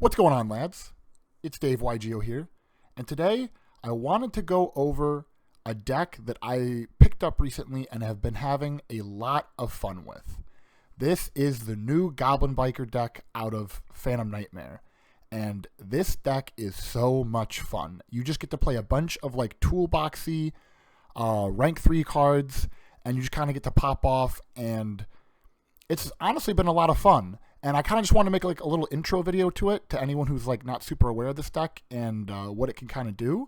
What's going on, lads? It's Dave YGO here, and today I wanted to go over a deck that I picked up recently and have been having a lot of fun with. This is the new Goblin Biker deck out of Phantom Nightmare, and this deck is so much fun. You just get to play a bunch of like toolboxy, rank 3 cards, and you just kind of get to pop off, and it's honestly been a lot of fun. And I kind of just want to make like a little intro video to it to anyone who's like not super aware of this deck and what it can kind of do,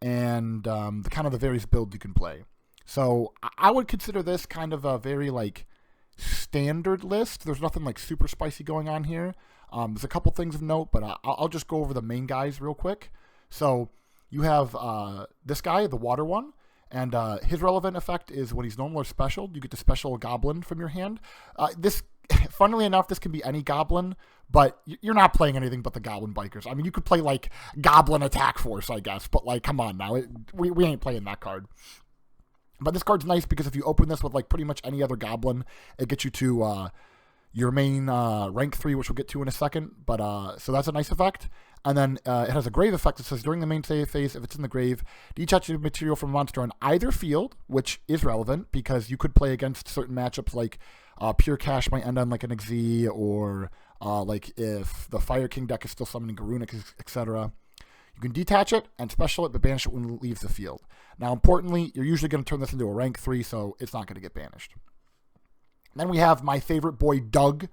and the kind of the various builds you can play. So I would consider this kind of a very like standard list. There's nothing like super spicy going on here. There's a couple things of note, but I'll just go over the main guys real quick. So you have this guy, the water one. And his relevant effect is when he's normal or special, you get to special a goblin from your hand. Funnily enough, this can be any goblin, but you're not playing anything but the Goblin Bikers. I mean, you could play like Goblin Attack Force, I guess, but like, come on now, we ain't playing that card. But this card's nice because if you open this with like pretty much any other goblin, it gets you to your main rank 3, which we'll get to in a second. But so that's a nice effect. And then it has a grave effect that says during the main save phase, if it's in the grave, detach a material from a monster on either field, which is relevant because you could play against certain matchups like Pure Cash might end on like an XZ, or like if the Fire King deck is still summoning Garunic, etc. You can detach it and special it, but banish it when it leaves the field. Now, importantly, you're usually going to turn this into a rank 3, so it's not going to get banished. Then we have my favorite boy, Doug.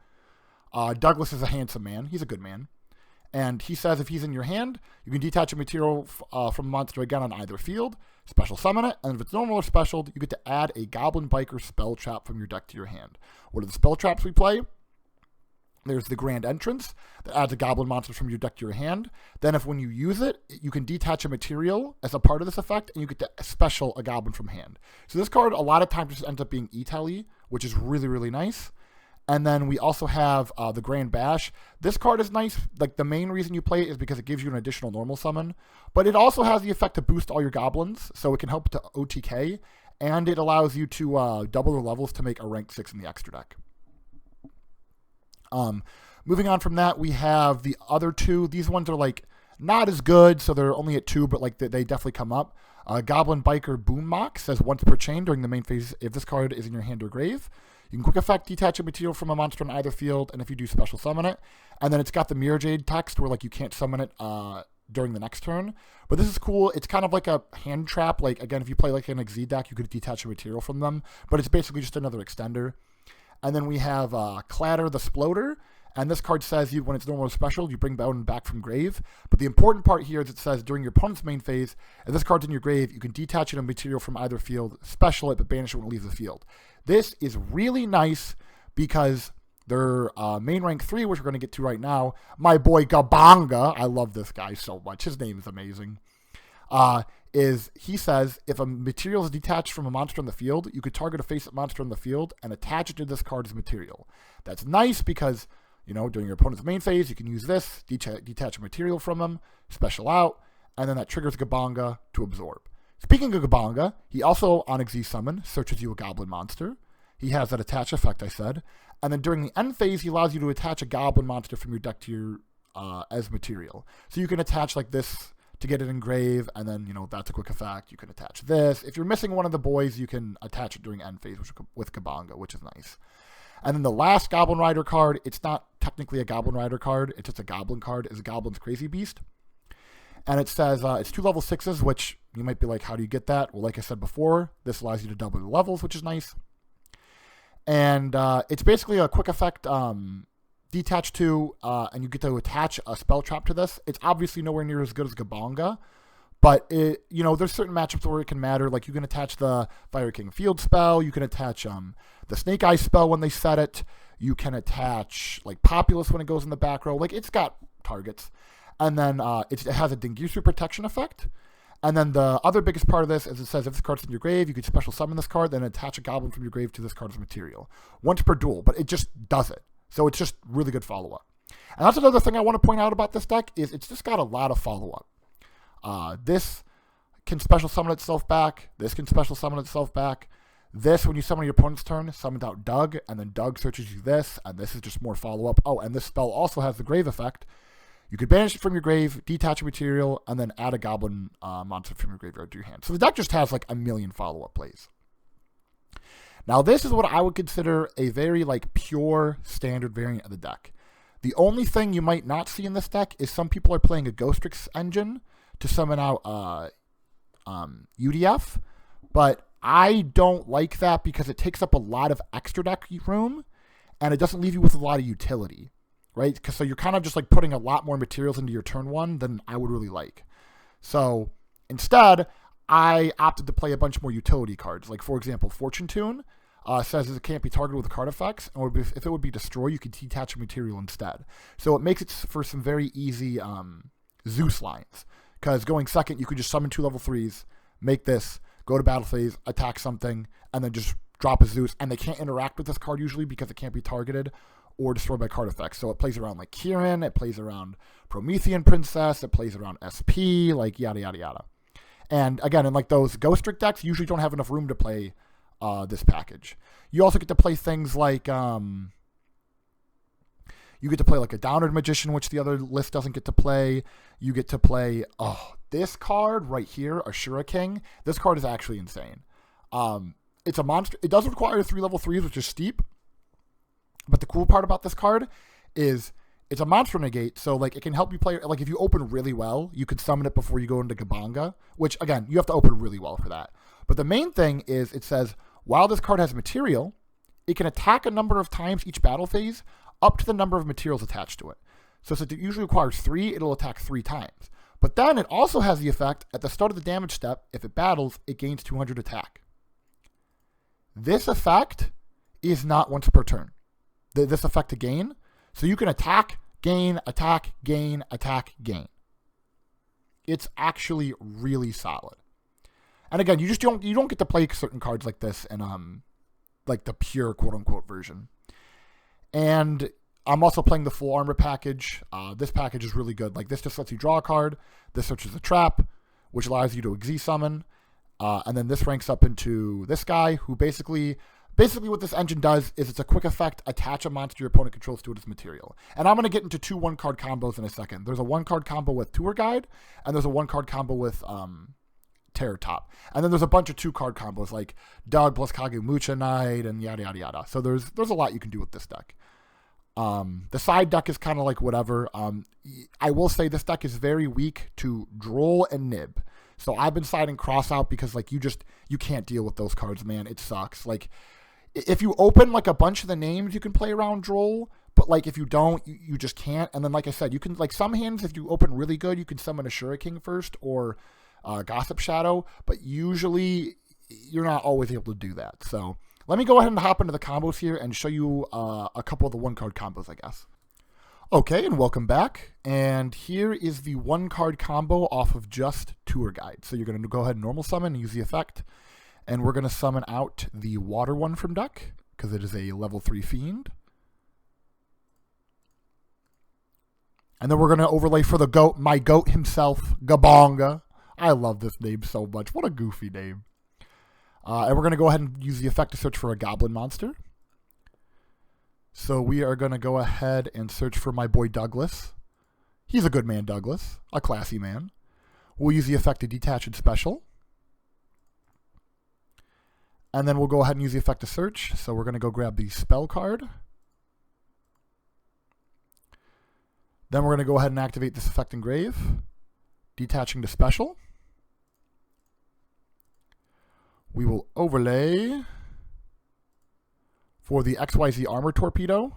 Douglas is a handsome man. He's a good man. And he says if he's in your hand, you can detach a material from a monster again on either field, special summon it, and if it's normal or special, you get to add a Goblin Biker spell trap from your deck to your hand. What are the spell traps we play? There's the Grand Entrance that adds a Goblin monster from your deck to your hand. Then when you use it, you can detach a material as a part of this effect, and you get to special a Goblin from hand. So this card a lot of times just ends up being E-Tele, which is really, really nice. And then we also have the Grand Bash. This card is nice. Like, the main reason you play it is because it gives you an additional normal summon. But it also has the effect to boost all your goblins, so it can help to OTK. And it allows you to double the levels to make a rank 6 in the extra deck. Moving on from that, we have the other two. These ones are, like, not as good, so they're only at 2, but, like, they definitely come up. Goblin Biker Boom Mock says once per chain during the main phase, if this card is in your hand or grave, you can quick effect detach a material from a monster on either field, and if you do, special summon it. And then it's got the Mirror Jade text where like you can't summon it during the next turn. But this is cool. It's kind of like a hand trap. Like, again, if you play like an XZ deck, you could detach a material from them. But it's basically just another extender. And then we have Clatter the Sploder. And this card says when it's normal or special, you bring Bowden back from grave. But the important part here is it says during your opponent's main phase, if this card's in your grave, you can detach it a material from either field, special it, but banish it when it leaves the field. This is really nice because their main rank 3, which we're going to get to right now, my boy Gabanga, I love this guy so much, his name is amazing, he says if a material is detached from a monster in the field, you could target a face-up monster in the field and attach it to this card as material. That's nice because, you know, during your opponent's main phase, you can use this, detach a material from them, special out, and then that triggers Gabanga to absorb. Speaking of Gabanga, he also, on XZ Summon, searches you a Goblin monster. He has that attach effect, I said. And then during the end phase, he allows you to attach a Goblin monster from your deck to your as material. So you can attach like this to get it in grave, and then, you know, that's a quick effect. You can attach this. If you're missing one of the boys, you can attach it during end phase with Gabanga, which is nice. And then the last Goblin Rider card, it's not technically a Goblin Rider card, it's just a Goblin card, is Goblin's Crazy Beast. And it says it's 2 level 6s, which you might be like, how do you get that? Well, like I said before, this allows you to double the levels, which is nice. And it's basically a quick effect, detach 2, and you get to attach a spell trap to this. It's obviously nowhere near as good as Gabanga, but you know, there's certain matchups where it can matter. Like you can attach the Fire King Field spell, you can attach the Snake Eye spell when they set it, you can attach like Populous when it goes in the back row. Like, it's got targets. And then it has a Dingirsu protection effect. And then the other biggest part of this is it says if this card's in your grave, you could special summon this card, then attach a goblin from your grave to this card's material. Once per duel, but it just does it. So it's just really good follow-up. And that's another thing I want to point out about this deck is it's just got a lot of follow-up. This can special summon itself back. This can special summon itself back. This, when you summon your opponent's turn, summons out Doug, and then Doug searches you this, and this is just more follow-up. Oh, and this spell also has the grave effect. You could banish it from your grave, detach a material, and then add a goblin monster from your graveyard to your hand. So the deck just has like a million follow-up plays. Now this is what I would consider a very like pure standard variant of the deck. The only thing you might not see in this deck is some people are playing a Ghostrix engine to summon out UDF, but I don't like that because it takes up a lot of extra deck room, and it doesn't leave you with a lot of utility, right? So you're kind of just like putting a lot more materials into your turn one than I would really like. So instead, I opted to play a bunch more utility cards. Like, for example, Fortune Tune says it can't be targeted with card effects, or if it would be destroyed, you could detach a material instead. So it makes it for some very easy Zeus lines. Because going second, you could just summon 2 level 3s, make this, go to battle phase, attack something, and then just drop a Zeus. And they can't interact with this card usually because it can't be targeted or destroyed by card effects. So it plays around like Kieran, it plays around Promethean Princess, it plays around SP, like yada, yada, yada. And again, in like those Ghost Trick decks, you usually don't have enough room to play this package. You also get to play things like you get to play like a Downward Magician, which the other list doesn't get to play. You get to play this card right here, Ashura King. This card is actually insane. It's a monster. It does require 3 level 3s, which is steep. But the cool part about this card is it's a monster negate, so like it can help you play. Like if you open really well, you could summon it before you go into Gabanga, which again you have to open really well for that. But the main thing is it says while this card has material, it can attack a number of times each battle phase up to the number of materials attached to it. So since it usually requires 3, it'll attack 3 times. But then it also has the effect at the start of the damage step, if it battles, it gains 200 attack. This effect is not once per turn. This effect to gain. So you can attack, gain, attack, gain, attack, gain. It's actually really solid. And again, you don't get to play certain cards like this in like the pure quote unquote version. And I'm also playing the full armor package. This package is really good. Like this just lets you draw a card. This searches a trap, which allows you to Xyz summon. And then this ranks up into this guy, who basically what this engine does is it's a quick effect, attach a monster your opponent controls to it as material. And I'm going to get into 2 1-card combos in a second. There's a 1-card combo with Tour Guide, and there's a 1-card combo with Terror Top. And then there's a bunch of 2-card combos like Doug plus Kagu Mucha Knight and yada, yada, yada. So there's a lot you can do with this deck. The side deck is kind of like whatever. I will say this deck is very weak to Droll and Nib. So I've been siding Cross out because like you can't deal with those cards, man. It sucks. Like if you open like a bunch of the names, you can play around Droll, but like if you don't, you just can't. And then like I said, you can like some hands, if you open really good, you can summon a Shura King first or Gossip Shadow, but usually you're not always able to do that. So let me go ahead and hop into the combos here and show you a couple of the 1-card combos, I guess. Okay, and welcome back. And here is the 1-card combo off of just Tour Guide. So you're going to go ahead and normal summon and use the effect. And we're going to summon out the water one from deck, because it is a level 3 fiend. And then we're going to overlay for the goat, my goat himself, Gabonga. I love this name so much. What a goofy name. And we're going to go ahead and use the effect to search for a goblin monster. So we are going to go ahead and search for my boy Douglas. He's a good man, Douglas. A classy man. We'll use the effect to detach and special. And then we'll go ahead and use the effect to search. So we're going to go grab the spell card. Then we're going to go ahead and activate this effect in grave. Detaching to special. We will overlay for the XYZ Armor Torpedo.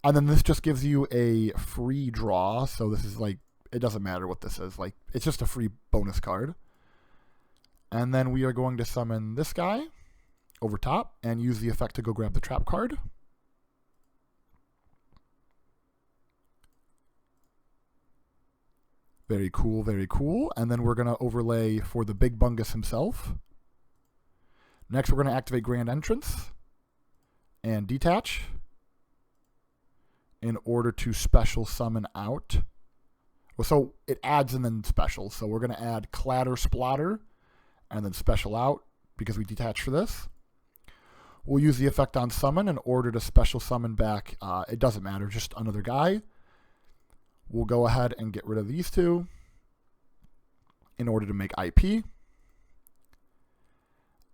And then this just gives you a free draw. So this is like, it doesn't matter what this is. Like, it's just a free bonus card. And then we are going to summon this guy over top and use the effect to go grab the trap card. Very cool, very cool. And then we're going to overlay for the Big Bungus himself. Next, we're going to activate Grand Entrance and detach in order to special summon out. Well, so it adds and then special. So we're going to add Clatter Splatter and then special out because we detach for this. We'll use the effect on summon in order to special summon back. It doesn't matter, just another guy. we'll go ahead and get rid of these two in order to make IP.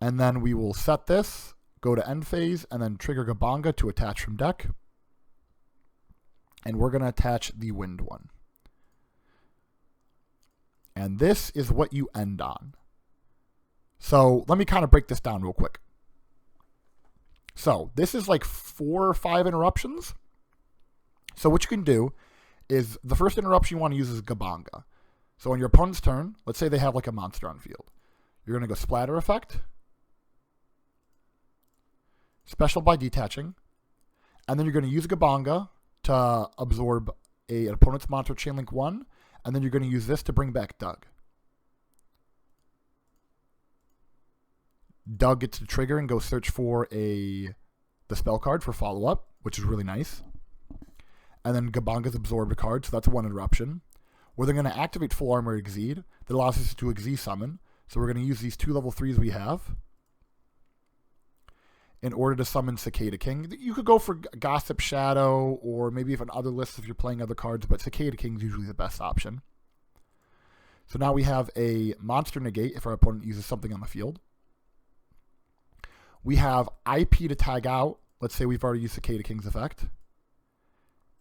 And then we will set this, go to end phase, and then trigger Gabanga to attach from deck. And we're going to attach the wind one. And this is what you end on. So let me kind of break this down real quick. So this is like 4 or 5 interruptions. So what you can do is the first interruption you want to use is Gabanga. So on your opponent's turn, let's say they have like a monster on field. You're going to go Splatter Effect, Special by detaching, and then you're going to use Gabanga to absorb an opponent's monster Chainlink 1, and then you're going to use this to bring back Doug. Doug gets to trigger and go search for the spell card for follow-up, which is really nice. And then Gabanga's absorbed a card, so that's one interruption. We're then going to activate Full Armor Exceed. That allows us to Exceed summon. So we're going to use these 2 level 3s we have in order to summon Cicada King. You could go for Gossip Shadow or maybe even other lists if you're playing other cards, but Cicada King is usually the best option. So now we have a Monster Negate if our opponent uses something on the field. We have IP to tag out. Let's say we've already used Cicada King's effect.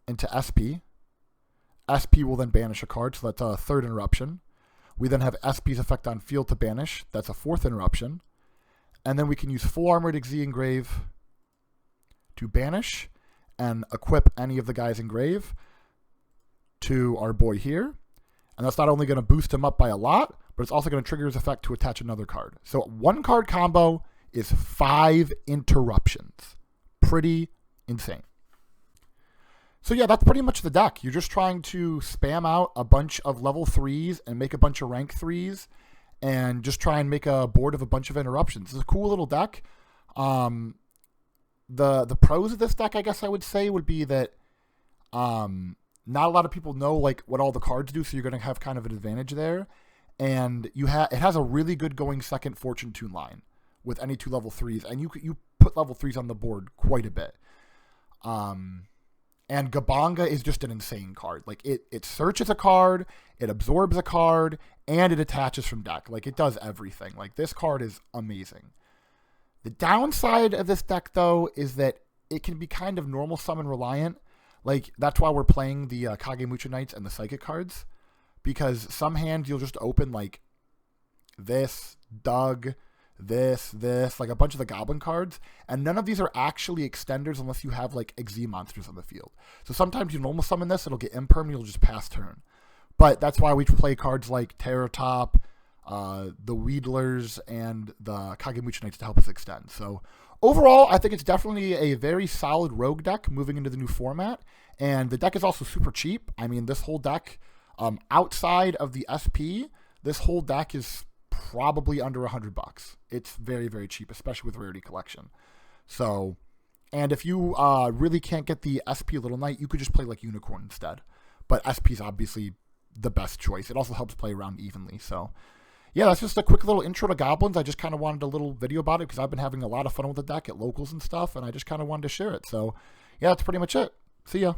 Into SP. SP will then banish a card, so that's a 3rd interruption. We then have SP's effect on field to banish. That's a 4th interruption. And then we can use Full Armored Exi Engrave to banish and equip any of the guys engrave to our boy here. And that's not only going to boost him up by a lot, but it's also going to trigger his effect to attach another card. So 1 card combo is 5 interruptions. Pretty insane. So yeah, that's pretty much the deck. You're just trying to spam out a bunch of level 3s and make a bunch of rank 3s and just try and make a board of a bunch of interruptions. It's a cool little deck. The pros of this deck, I guess I would say, would be that not a lot of people know like what all the cards do, so you're going to have kind of an advantage there. And it has a really good going second Fortune Tune line with any 2 level 3s, and you put level 3s on the board quite a bit. And Gabanga is just an insane card. Like it searches a card, it absorbs a card, and it attaches from deck. Like it does everything. Like this card is amazing. The downside of this deck though is that it can be kind of normal summon reliant. Like that's why we're playing the Kagemucha Knights and the Psychic cards, because some hands you'll just open like this, Doug, this, like a bunch of the Goblin cards, and none of these are actually extenders unless you have like Exi monsters on the field. So sometimes you normal summon this, it'll get imperm, you'll just pass turn. But that's why we play cards like Terratop, the Wheedlers, and the Kagemucha Knights to help us extend. So overall, I think it's definitely a very solid rogue deck moving into the new format, and the deck is also super cheap. I mean, this whole deck, outside of the SP, this whole deck is probably under $100. It's very, very cheap, especially with Rarity Collection. So, and if you really can't get the SP Little Knight, you could just play like Unicorn instead. But SP is obviously the best choice. It also helps play around evenly. So, yeah, that's just a quick little intro to Goblins. I just kind of wanted a little video about it because I've been having a lot of fun with the deck at locals and stuff, and I just kind of wanted to share it. So, yeah, that's pretty much it. See ya.